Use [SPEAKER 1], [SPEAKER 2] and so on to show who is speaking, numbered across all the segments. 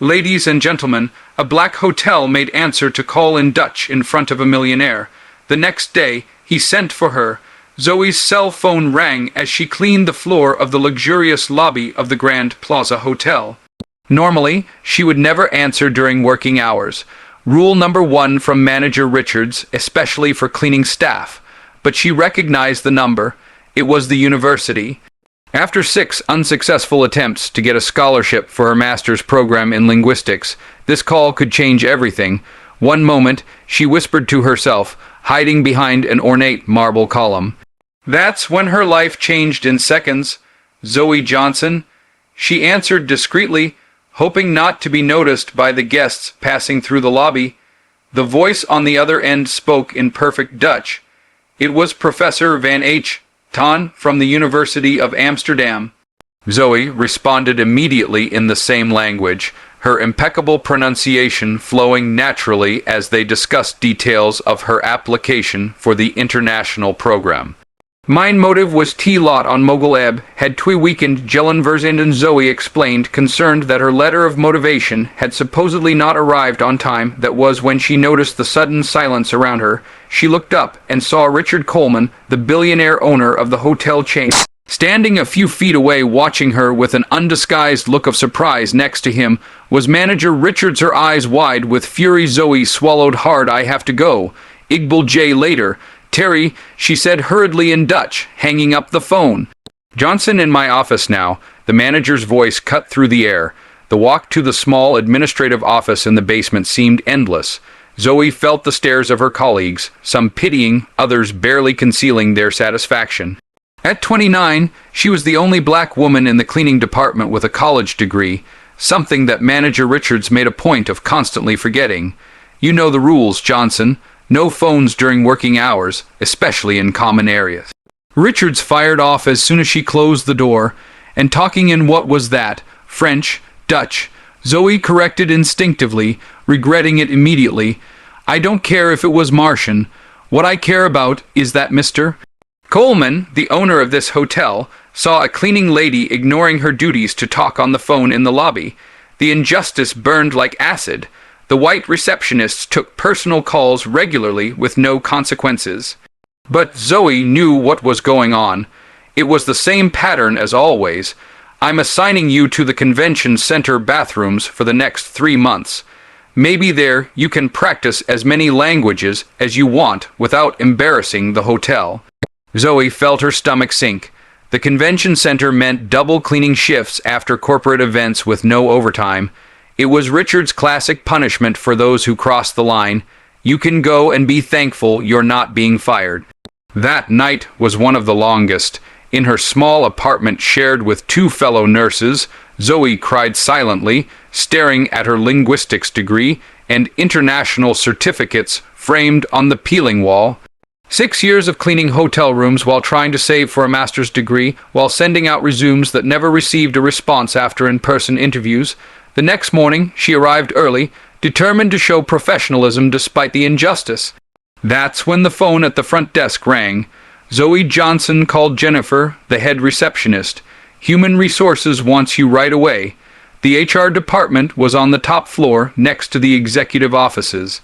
[SPEAKER 1] Ladies and gentlemen, a black hotel made answer to call in Dutch in front of a millionaire. The next day, he sent for her. Zoe's cell phone rang as she cleaned the floor of the luxurious lobby of the Grand Plaza Hotel. Normally, she would never answer during working hours. Rule number 1 from Manager Richards, especially for cleaning staff. But she recognized the number. It was the university. After 6 unsuccessful attempts to get a scholarship for her master's program in linguistics, this call could change everything. One moment, she whispered to herself, hiding behind an ornate marble column. That's when her life changed in seconds. Zoe Johnson. She answered discreetly, hoping not to be noticed by the guests passing through the lobby. The voice on the other end spoke in perfect Dutch. It was Professor Van H. Ton from the University of Amsterdam. Zoe responded immediately in the same language, her impeccable pronunciation flowing naturally as they discussed details of her application for the international program. Mijn motive was T-lot on Mogul Ebb, had twee weekend Jellen Verzenden. Zoe explained, concerned that her letter of motivation had supposedly not arrived on time. That was when she noticed the sudden silence around her. She looked up and saw Richard Coleman, the billionaire owner of the hotel chain, standing a few feet away watching her with an undisguised look of surprise. Next to him was Manager Richards, her eyes wide with fury. Zoe swallowed hard. I have to go. Iqbal J. later. Terry, she said hurriedly in Dutch, hanging up the phone. Johnson in my office now. The manager's voice cut through the air. The walk to the small administrative office in the basement seemed endless. Zoe felt the stares of her colleagues, some pitying, others barely concealing their satisfaction. At 29, she was the only black woman in the cleaning department with a college degree, something that Manager Richards made a point of constantly forgetting. You know the rules, Johnson. No phones during working hours, especially in common areas. Richards fired off as soon as she closed the door, and talking in what was that, French, Dutch. Zoe corrected instinctively, regretting it immediately. I don't care if it was Martian. What I care about is that Mr. Coleman, the owner of this hotel, saw a cleaning lady ignoring her duties to talk on the phone in the lobby. The injustice burned like acid. The white receptionists took personal calls regularly with no consequences. But Zoe knew what was going on. It was the same pattern as always. I'm assigning you to the convention center bathrooms for the next 3 months. Maybe there you can practice as many languages as you want without embarrassing the hotel. Zoe felt her stomach sink. The convention center meant double cleaning shifts after corporate events with no overtime. It was Richard's classic punishment for those who crossed the line. You can go and be thankful you're not being fired. That night was one of the longest. In her small apartment shared with 2 fellow nurses, Zoe cried silently, staring at her linguistics degree and international certificates framed on the peeling wall. 6 years of cleaning hotel rooms while trying to save for a master's degree, while sending out resumes that never received a response after in-person interviews. The next morning, she arrived early, determined to show professionalism despite the injustice. That's when the phone at the front desk rang. Zoe Johnson called Jennifer, the head receptionist. Human Resources wants you right away. The HR department was on the top floor next to the executive offices.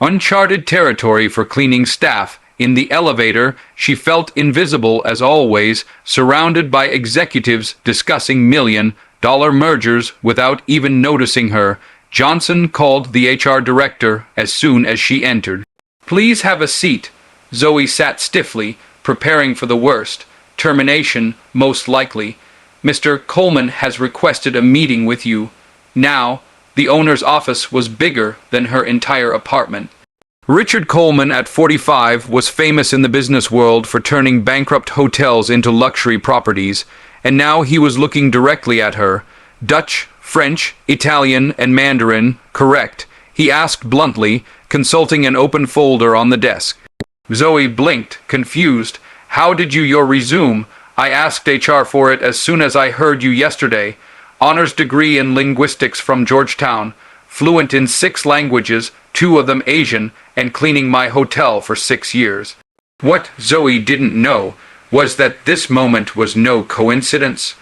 [SPEAKER 1] Uncharted territory for cleaning staff. In the elevator, she felt invisible as always, surrounded by executives discussing $1,000,000 mergers without even noticing her. Johnson called the HR director as soon as she entered. Please have a seat. Zoe sat stiffly, preparing for the worst. Termination, most likely. Mr. Coleman has requested a meeting with you. Now, the owner's office was bigger than her entire apartment. Richard Coleman, at 45, was famous in the business world for turning bankrupt hotels into luxury properties, and now he was looking directly at her. Dutch, French, Italian, and Mandarin, correct, he asked bluntly, consulting an open folder on the desk. Zoe blinked, confused. How did you your resume? I asked HR for it as soon as I heard you yesterday. Honors degree in linguistics from Georgetown. Fluent in 6 languages, 2 of them Asian, and cleaning my hotel for 6 years. What Zoe didn't know was that this moment was no coincidence.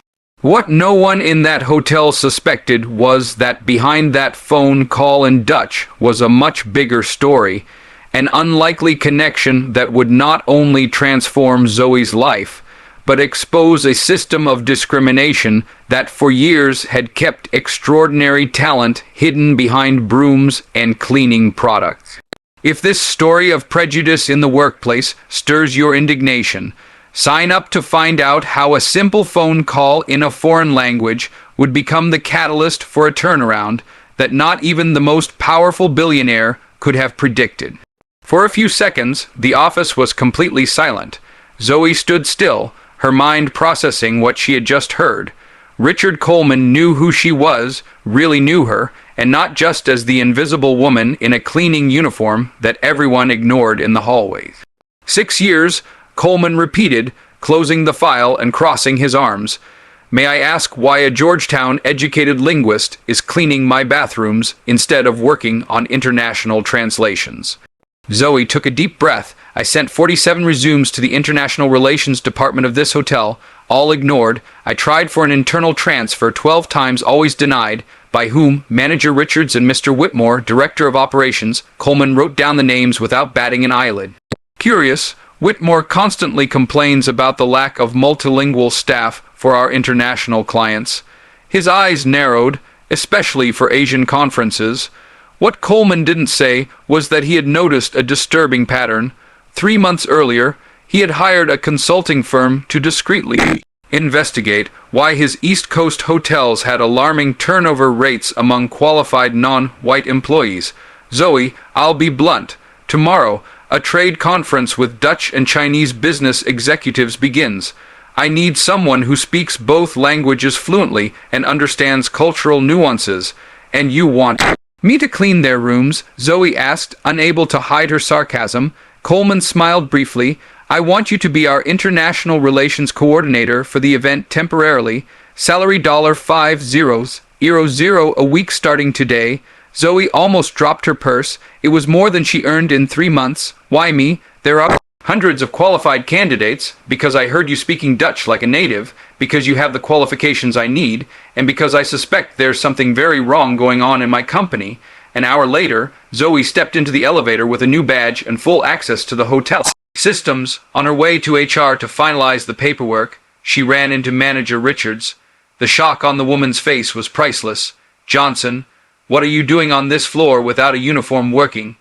[SPEAKER 1] What no one in that hotel suspected was that behind that phone call in Dutch was a much bigger story, an unlikely connection that would not only transform Zoe's life, but expose a system of discrimination that for years had kept extraordinary talent hidden behind brooms and cleaning products. If this story of prejudice in the workplace stirs your indignation, sign up to find out how a simple phone call in a foreign language would become the catalyst for a turnaround that not even the most powerful billionaire could have predicted. For a few seconds, the office was completely silent. Zoe stood still, her mind processing what she had just heard. Richard Coleman knew who she was, really knew her, and not just as the invisible woman in a cleaning uniform that everyone ignored in the hallways. 6 years, Coleman repeated, closing the file and crossing his arms. May I ask why a Georgetown-educated linguist is cleaning my bathrooms instead of working on international translations? Zoe took a deep breath. I sent 47 resumes to the International Relations Department of this hotel, all ignored. I tried for an internal transfer 12 times, always denied. By whom? Manager Richards and Mr. Whitmore, Director of Operations. Coleman wrote down the names without batting an eyelid. Curious, Whitmore constantly complains about the lack of multilingual staff for our international clients. His eyes narrowed, especially for Asian conferences. What Coleman didn't say was that he had noticed a disturbing pattern. 3 months earlier, he had hired a consulting firm to discreetly investigate why his East Coast hotels had alarming turnover rates among qualified non-white employees. Zoe, I'll be blunt. Tomorrow, a trade conference with Dutch and Chinese business executives begins. I need someone who speaks both languages fluently and understands cultural nuances. And you want me to clean their rooms? Zoe asked, unable to hide her sarcasm. Coleman smiled briefly. I want you to be our international relations coordinator for the event temporarily. Salary $50,000 a week starting today. Zoe almost dropped her purse. It was more than she earned in 3 months. Why me? There are hundreds of qualified candidates, because I heard you speaking Dutch like a native, because you have the qualifications I need, and because I suspect there's something very wrong going on in my company. An hour later, Zoe stepped into the elevator with a new badge and full access to the hotel systems. On her way to HR to finalize the paperwork, she ran into Manager Richards. The shock on the woman's face was priceless. Johnson, what are you doing on this floor without a uniform working?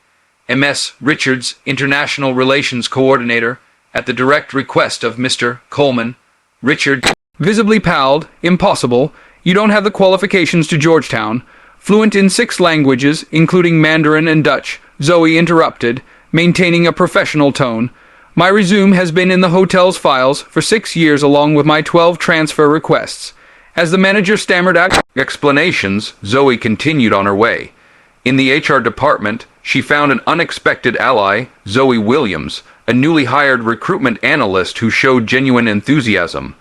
[SPEAKER 1] MS Richards, International Relations Coordinator, at the direct request of Mr. Coleman. Richard visibly palled. Impossible. You don't have the qualifications to Georgetown. Fluent in 6 languages, including Mandarin and Dutch. Zoe interrupted, maintaining a professional tone. My resume has been in the hotel's files for 6 years along with my 12 transfer requests. As the manager stammered out explanations, Zoe continued on her way. In the HR department, she found an unexpected ally, Zoe Williams, a newly hired recruitment analyst who showed genuine enthusiasm.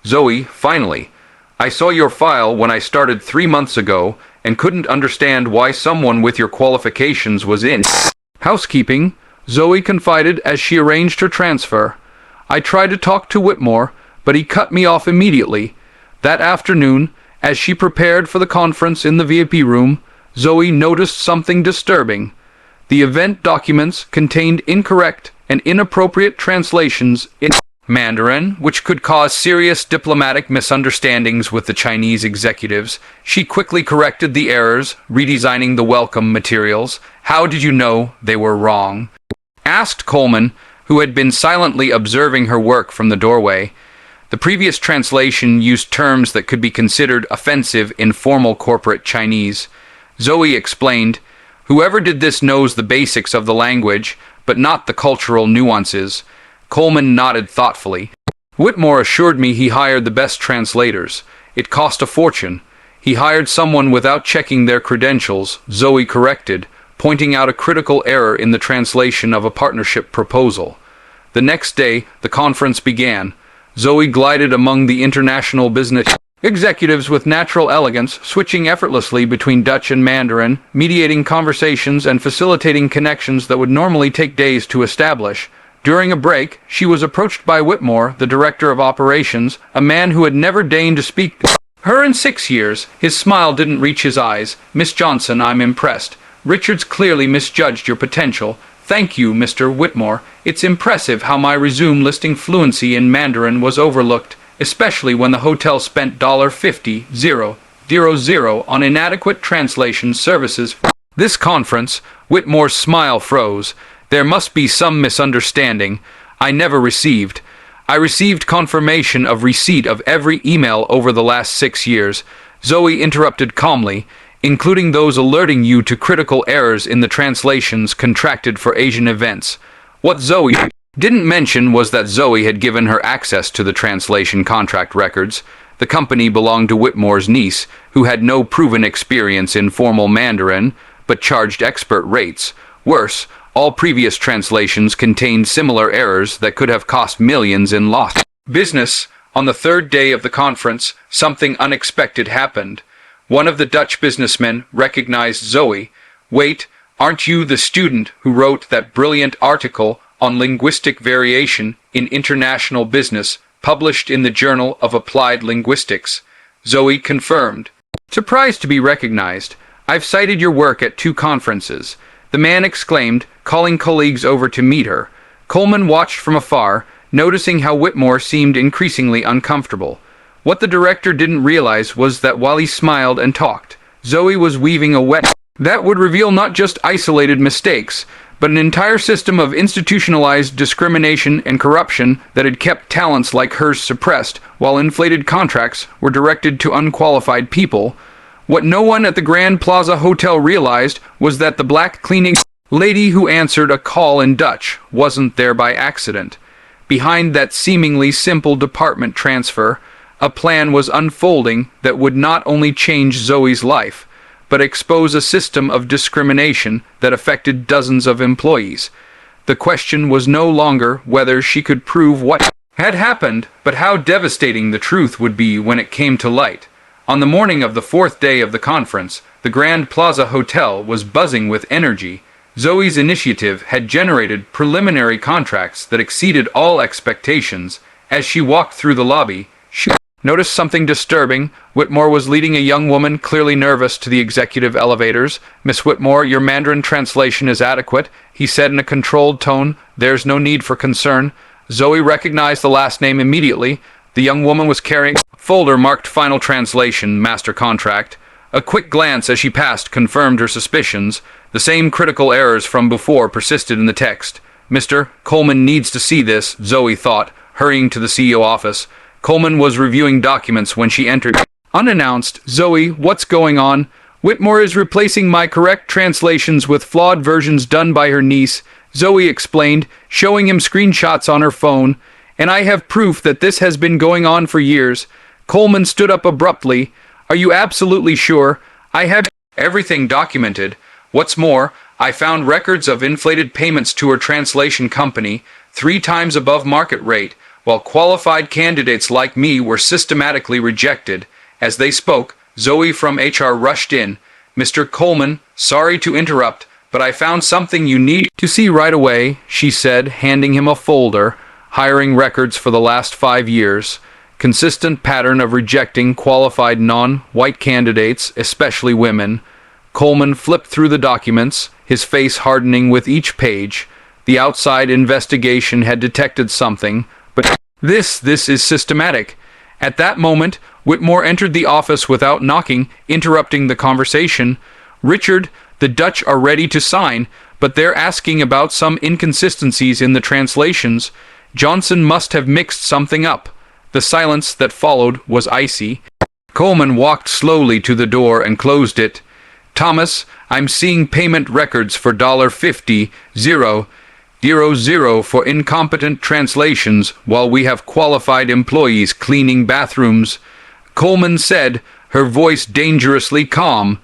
[SPEAKER 1] Zoe, finally, I saw your file when I started 3 months ago and couldn't understand why someone with your qualifications was in housekeeping, Zoe confided as she arranged her transfer. I tried to talk to Whitmore, but he cut me off immediately. That afternoon, as she prepared for the conference in the VIP room, Zoe noticed something disturbing. The event documents contained incorrect and inappropriate translations in Mandarin, which could cause serious diplomatic misunderstandings with the Chinese executives. She quickly corrected the errors, redesigning the welcome materials. How did you know they were wrong? Asked Coleman, who had been silently observing her work from the doorway. The previous translation used terms that could be considered offensive in formal corporate Chinese. Zoe explained, whoever did this knows the basics of the language, but not the cultural nuances. Coleman nodded thoughtfully. Whitmore assured me he hired the best translators. It cost a fortune. He hired someone without checking their credentials, Zoe corrected, pointing out a critical error in the translation of a partnership proposal. The next day, the conference began. Zoe glided among the international business executives with natural elegance, switching effortlessly between Dutch and Mandarin, mediating conversations and facilitating connections that would normally take days to establish. During a break, she was approached by Whitmore, the director of operations, a man who had never deigned to speak to her in 6 years. His smile didn't reach his eyes. "Miss Johnson, I'm impressed. Richards clearly misjudged your potential. Thank you, Mr. Whitmore. It's impressive how my resume listing fluency in Mandarin was overlooked, especially when the hotel spent $50,000 on inadequate translation services." This conference, Whitmore's smile froze. "There must be some misunderstanding. I received confirmation of receipt of every email over the last 6 years." Zoe interrupted calmly, "including those alerting you to critical errors in the translations contracted for Asian events." What Zoe didn't mention was that Zoe had given her access to the translation contract records. The company belonged to Whitmore's niece, who had no proven experience in formal Mandarin, but charged expert rates. Worse, all previous translations contained similar errors that could have cost millions in lost business. On the third day of the conference, something unexpected happened. One of the Dutch businessmen recognized Zoe. "Wait, aren't you the student who wrote that brilliant article on linguistic variation in international business, published in the Journal of Applied Linguistics?" Zoe confirmed. Surprised to be recognized, "I've cited your work at 2 conferences," the man exclaimed, calling colleagues over to meet her. Coleman watched from afar, noticing how Whitmore seemed increasingly uncomfortable. What the director didn't realize was that while he smiled and talked, Zoe was weaving a web that would reveal not just isolated mistakes, but an entire system of institutionalized discrimination and corruption that had kept talents like hers suppressed, while inflated contracts were directed to unqualified people. What no one at the Grand Plaza Hotel realized was that the black cleaning lady who answered a call in Dutch wasn't there by accident. Behind that seemingly simple department transfer, a plan was unfolding that would not only change Zoe's life, but expose a system of discrimination that affected dozens of employees. The question was no longer whether she could prove what had happened, but how devastating the truth would be when it came to light. On the morning of the 4th day of the conference, the Grand Plaza Hotel was buzzing with energy. Zoe's initiative had generated preliminary contracts that exceeded all expectations. As she walked through the lobby, she noticed something disturbing. Whitmore was leading a young woman, clearly nervous, to the executive elevators. "Miss Whitmore, your Mandarin translation is adequate," he said in a controlled tone. "There's no need for concern." Zoe recognized the last name immediately. The young woman was carrying a folder marked Final Translation, Master Contract. A quick glance as she passed confirmed her suspicions. The same critical errors from before persisted in the text. "Mr. Coleman needs to see this," Zoe thought, hurrying to the CEO office. Coleman was reviewing documents when she entered. Unannounced, "Zoe, what's going on?" "Whitmore is replacing my correct translations with flawed versions done by her niece," Zoe explained, showing him screenshots on her phone. "And I have proof that this has been going on for years." Coleman stood up abruptly. "Are you absolutely sure?" "I have everything documented. What's more, I found records of inflated payments to her translation company, 3 times above market rate, while qualified candidates like me were systematically rejected." As they spoke, Zoe from HR rushed in. "Mr. Coleman, sorry to interrupt, but I found something you need to see right away," she said, handing him a folder. "Hiring records for the last 5 years. Consistent pattern of rejecting qualified non-white candidates, especially women." Coleman flipped through the documents, his face hardening with each page. The outside investigation had detected something, but this is systematic. At that moment, Whitmore entered the office without knocking, interrupting the conversation. "Richard, the Dutch are ready to sign, but they're asking about some inconsistencies in the translations. Johnson must have mixed something up." The silence that followed was icy. Coleman walked slowly to the door and closed it. "Thomas, I'm seeing payment records for $50,000 for incompetent translations while we have qualified employees cleaning bathrooms," Coleman said, her voice dangerously calm.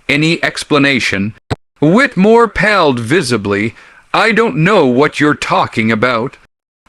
[SPEAKER 1] "Any explanation?" Whitmore paled visibly. "I don't know what you're talking about."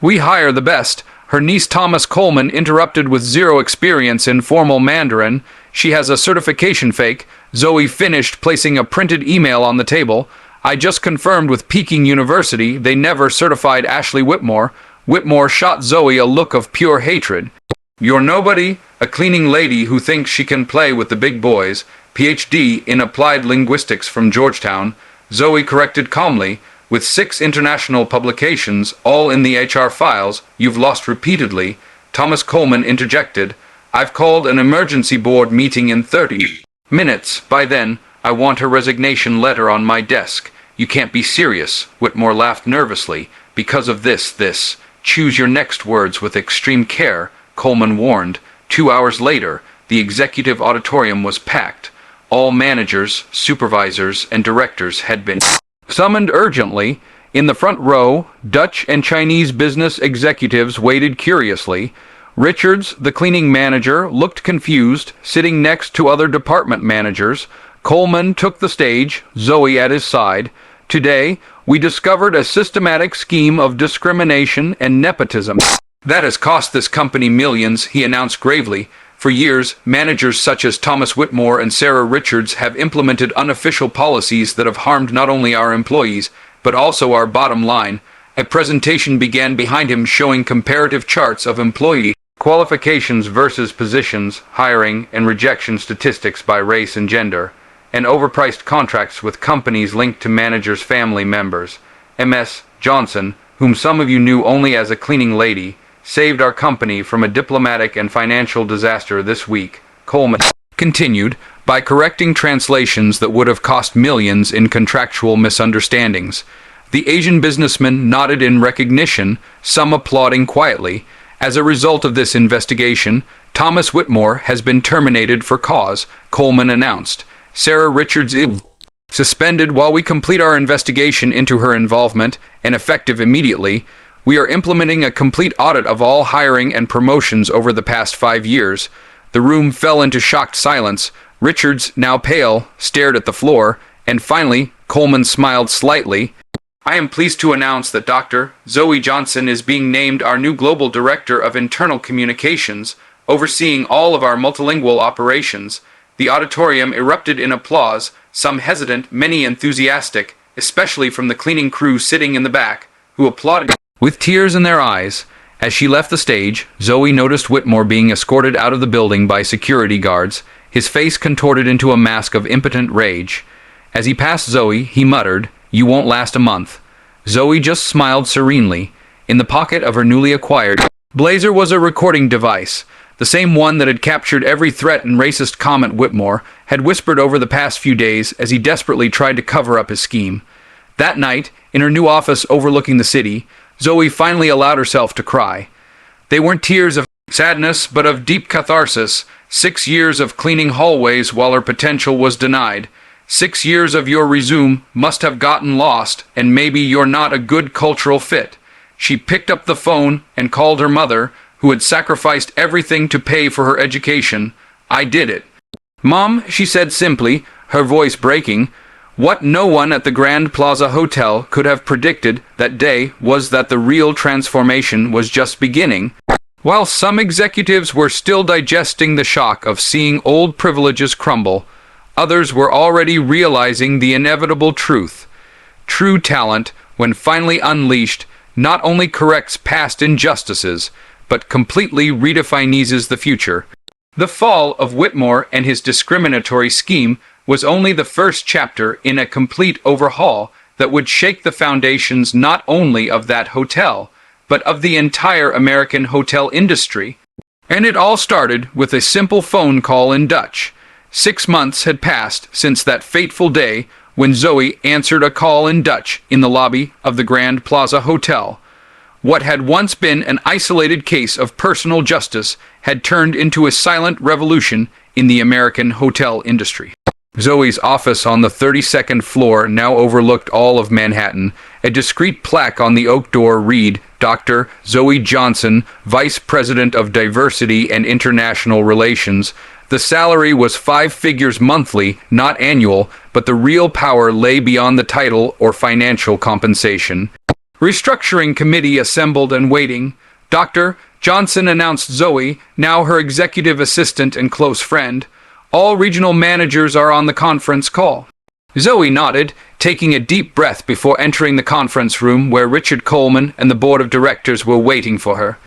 [SPEAKER 1] "We hire the best." Her niece Thomas Coleman interrupted with zero experience in formal Mandarin. "She has a certification fake." Zoe finished, placing a printed email on the table. I just confirmed with Peking University they never certified Ashley Whitmore. Whitmore shot Zoe a look of pure hatred. You're nobody, a cleaning lady who thinks she can play with the big boys. PhD in applied linguistics from Georgetown, Zoe corrected calmly. With 6 international publications, all in the HR files, you've lost repeatedly. Thomas Coleman interjected. I've called an emergency board meeting in 30 minutes. By then, I want her resignation letter on my desk. You can't be serious, Whitmore laughed nervously. Because of this. Choose your next words with extreme care, Coleman warned. 2 hours later, the executive auditorium was packed. All managers, supervisors, and directors had been summoned urgently. In the front row, Dutch and Chinese business executives waited curiously. Richards, the cleaning manager, looked confused, sitting next to other department managers. Coleman took the stage, Zoe at his side. Today, we discovered a systematic scheme of discrimination and nepotism that has cost this company millions, he announced gravely. For years, managers such as Thomas Whitmore and Sarah Richards have implemented unofficial policies that have harmed not only our employees, but also our bottom line. A presentation began behind him showing comparative charts of employee qualifications versus positions, hiring, and rejection statistics by race and gender, and overpriced contracts with companies linked to managers' family members. Ms. Johnson, whom some of you knew only as a cleaning lady, saved our company from a diplomatic and financial disaster this week, Coleman continued, by correcting translations that would have cost millions in contractual misunderstandings. The Asian businessman nodded in recognition, some applauding quietly. As a result of this investigation, Thomas Whitmore has been terminated for cause, Coleman announced. Sarah Richards is suspended while we complete our investigation into her involvement, and effective immediately. We are implementing a complete audit of all hiring and promotions over the past 5 years. The room fell into shocked silence. Richards, now pale, stared at the floor, and finally, Coleman smiled slightly. I am pleased to announce that Dr. Zoe Johnson is being named our new Global Director of Internal Communications, overseeing all of our multilingual operations. The auditorium erupted in applause, some hesitant, many enthusiastic, especially from the cleaning crew sitting in the back, who applauded with tears in their eyes. As she left the stage, Zoe noticed Whitmore being escorted out of the building by security guards, his face contorted into a mask of impotent rage. As he passed Zoe, he muttered, "You won't last a month." Zoe just smiled serenely. In the pocket of her newly acquired blazer was a recording device, the same one that had captured every threat and racist comment Whitmore had whispered over the past few days as he desperately tried to cover up his scheme. That night, in her new office overlooking the city, Zoe finally allowed herself to cry. They weren't tears of sadness, but of deep catharsis. 6 years of cleaning hallways while her potential was denied. 6 years of your resume must have gotten lost, and maybe you're not a good cultural fit. She picked up the phone and called her mother, who had sacrificed everything to pay for her education. I did it. Mom, she said simply, her voice breaking. What no one at the Grand Plaza Hotel could have predicted that day was that the real transformation was just beginning. While some executives were still digesting the shock of seeing old privileges crumble, others were already realizing the inevitable truth. True talent, when finally unleashed, not only corrects past injustices, but completely redefines the future. The fall of Whitmore and his discriminatory scheme was only the first chapter in a complete overhaul that would shake the foundations not only of that hotel, but of the entire American hotel industry. And it all started with a simple phone call in Dutch. 6 months had passed since that fateful day when Zoe answered a call in Dutch in the lobby of the Grand Plaza Hotel. What had once been an isolated case of personal justice had turned into a silent revolution in the American hotel industry. Zoe's office on the 32nd floor now overlooked all of Manhattan. A discreet plaque on the oak door read, Dr. Zoe Johnson, Vice President of Diversity and International Relations. The salary was 5 figures monthly, not annual, but the real power lay beyond the title or financial compensation. Restructuring committee assembled and waiting. Dr. Johnson announced Zoe, now her executive assistant and close friend. All regional managers are on the conference call. Zoe nodded, taking a deep breath before entering the conference room where Richard Coleman and the board of directors were waiting for her.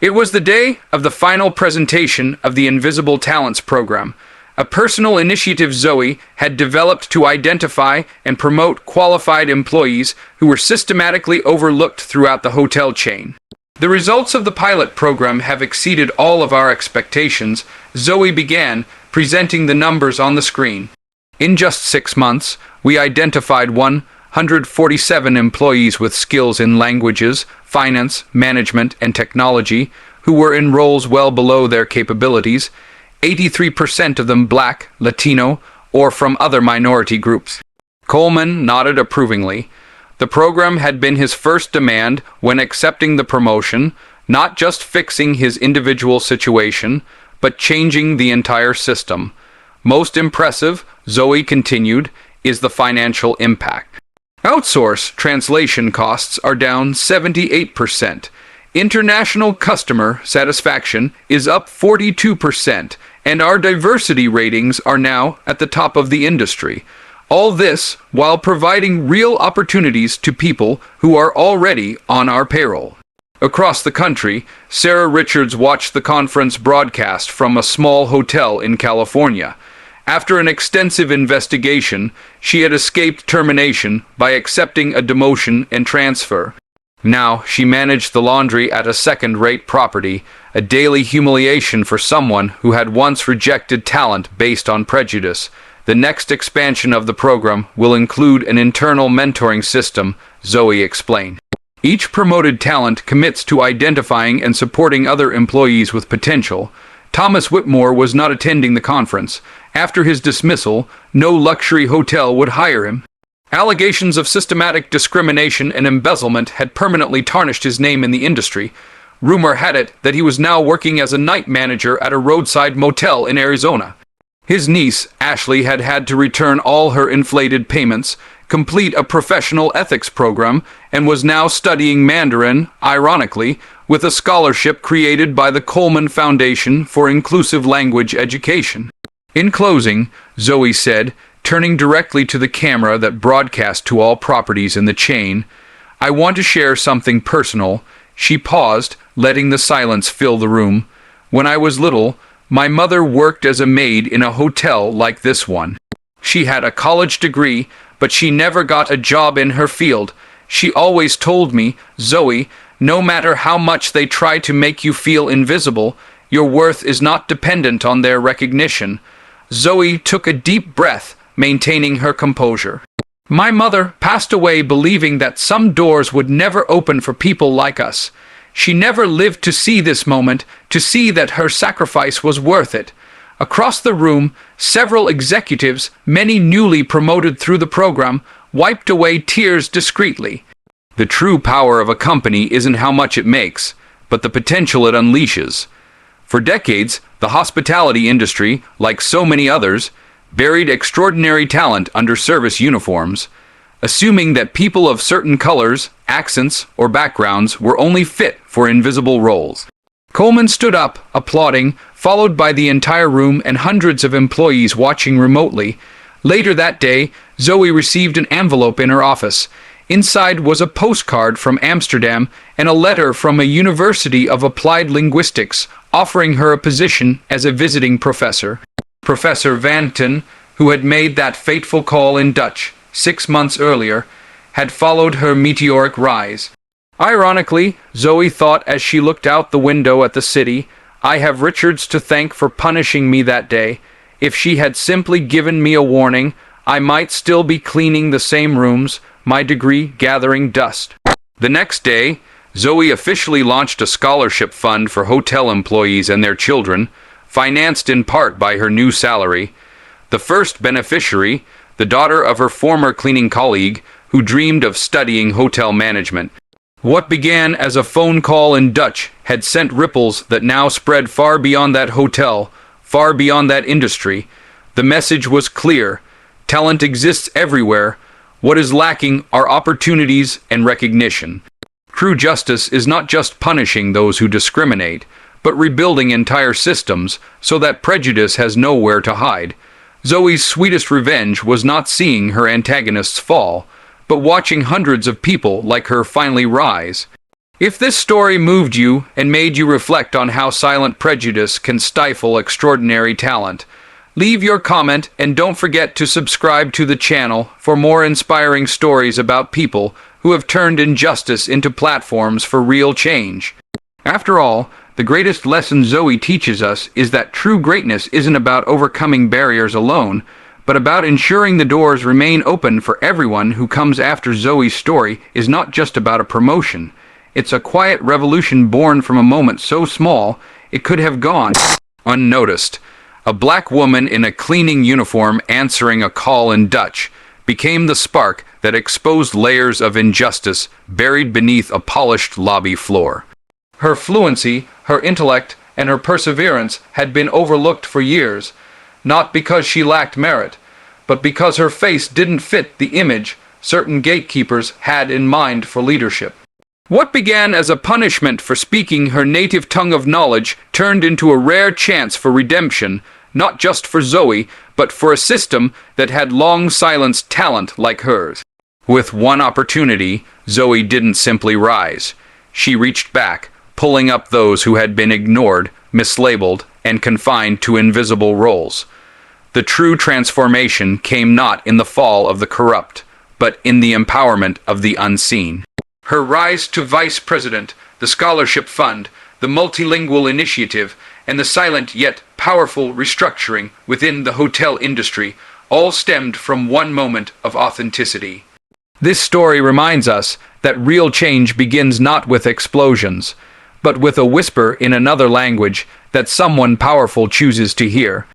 [SPEAKER 1] It was the day of the final presentation of the Invisible Talents program, a personal initiative Zoe had developed to identify and promote qualified employees who were systematically overlooked throughout the hotel chain. The results of the pilot program have exceeded all of our expectations. Zoe began, presenting the numbers on the screen. In just 6 months, we identified 147 employees with skills in languages, finance, management, and technology who were in roles well below their capabilities, 83% of them Black, Latino, or from other minority groups. Coleman nodded approvingly. The program had been his first demand when accepting the promotion, not just fixing his individual situation, but changing the entire system. Most impressive, Zoe continued, is the financial impact. Outsource translation costs are down 78%. International customer satisfaction is up 42%, and our diversity ratings are now at the top of the industry. All this while providing real opportunities to people who are already on our payroll. Across the country, Sarah Richards watched the conference broadcast from a small hotel in California. After an extensive investigation, she had escaped termination by accepting a demotion and transfer. Now she managed the laundry at a second-rate property, a daily humiliation for someone who had once rejected talent based on prejudice. The next expansion of the program will include an internal mentoring system, Zoe explained. Each promoted talent commits to identifying and supporting other employees with potential. Thomas Whitmore was not attending the conference. After his dismissal, no luxury hotel would hire him. Allegations of systematic discrimination and embezzlement had permanently tarnished his name in the industry. Rumor had it that he was now working as a night manager at a roadside motel in Arizona. His niece, Ashley, had had to return all her inflated payments, complete a professional ethics program, and was now studying Mandarin, ironically, with a scholarship created by the Coleman Foundation for Inclusive Language Education. In closing, Zoe said, turning directly to the camera that broadcast to all properties in the chain, "I want to share something personal." She paused, letting the silence fill the room. "When I was little, my mother worked as a maid in a hotel like this one. She had a college degree, but she never got a job in her field. She always told me, 'Zoe, no matter how much they try to make you feel invisible, your worth is not dependent on their recognition.'" Zoe took a deep breath, maintaining her composure. "My mother passed away believing that some doors would never open for people like us. She never lived to see this moment, to see that her sacrifice was worth it." Across the room, several executives, many newly promoted through the program, wiped away tears discreetly. The true power of a company isn't how much it makes, but the potential it unleashes. For decades, the hospitality industry, like so many others, buried extraordinary talent under service uniforms, assuming that people of certain colors, accents, or backgrounds were only fit for invisible roles. Coleman stood up, applauding, followed by the entire room and hundreds of employees watching remotely. Later that day, Zoe received an envelope in her office. Inside was a postcard from Amsterdam and a letter from a University of Applied Linguistics offering her a position as a visiting professor. Professor Vanton, who had made that fateful call in Dutch 6 months earlier, had followed her meteoric rise. Ironically, Zoe thought as she looked out the window at the city, "I have Richards to thank for punishing me that day. If she had simply given me a warning, I might still be cleaning the same rooms, my degree gathering dust." The next day, Zoe officially launched a scholarship fund for hotel employees and their children, financed in part by her new salary. The first beneficiary, the daughter of her former cleaning colleague, who dreamed of studying hotel management. What began as a phone call in Dutch had sent ripples that now spread far beyond that hotel, far beyond that industry. The message was clear. Talent exists everywhere. What is lacking are opportunities and recognition. True justice is not just punishing those who discriminate, but rebuilding entire systems so that prejudice has nowhere to hide. Zoe's sweetest revenge was not seeing her antagonists fall, but watching hundreds of people like her finally rise. If this story moved you and made you reflect on how silent prejudice can stifle extraordinary talent, leave your comment and don't forget to subscribe to the channel for more inspiring stories about people who have turned injustice into platforms for real change. After all, the greatest lesson Zoe teaches us is that true greatness isn't about overcoming barriers alone, but about ensuring the doors remain open for everyone who comes after. Zoe's story is not just about a promotion. It's a quiet revolution born from a moment so small it could have gone unnoticed. A black woman in a cleaning uniform answering a call in Dutch became the spark that exposed layers of injustice buried beneath a polished lobby floor. Her fluency, her intellect, and her perseverance had been overlooked for years, not because she lacked merit, but because her face didn't fit the image certain gatekeepers had in mind for leadership. What began as a punishment for speaking her native tongue of knowledge turned into a rare chance for redemption, not just for Zoe, but for a system that had long silenced talent like hers. With one opportunity, Zoe didn't simply rise. She reached back, pulling up those who had been ignored, mislabeled, and confined to invisible roles. The true transformation came not in the fall of the corrupt, but in the empowerment of the unseen. Her rise to vice president, the scholarship fund, the multilingual initiative, and the silent yet powerful restructuring within the hotel industry all stemmed from one moment of authenticity. This story reminds us that real change begins not with explosions, but with a whisper in another language that someone powerful chooses to hear.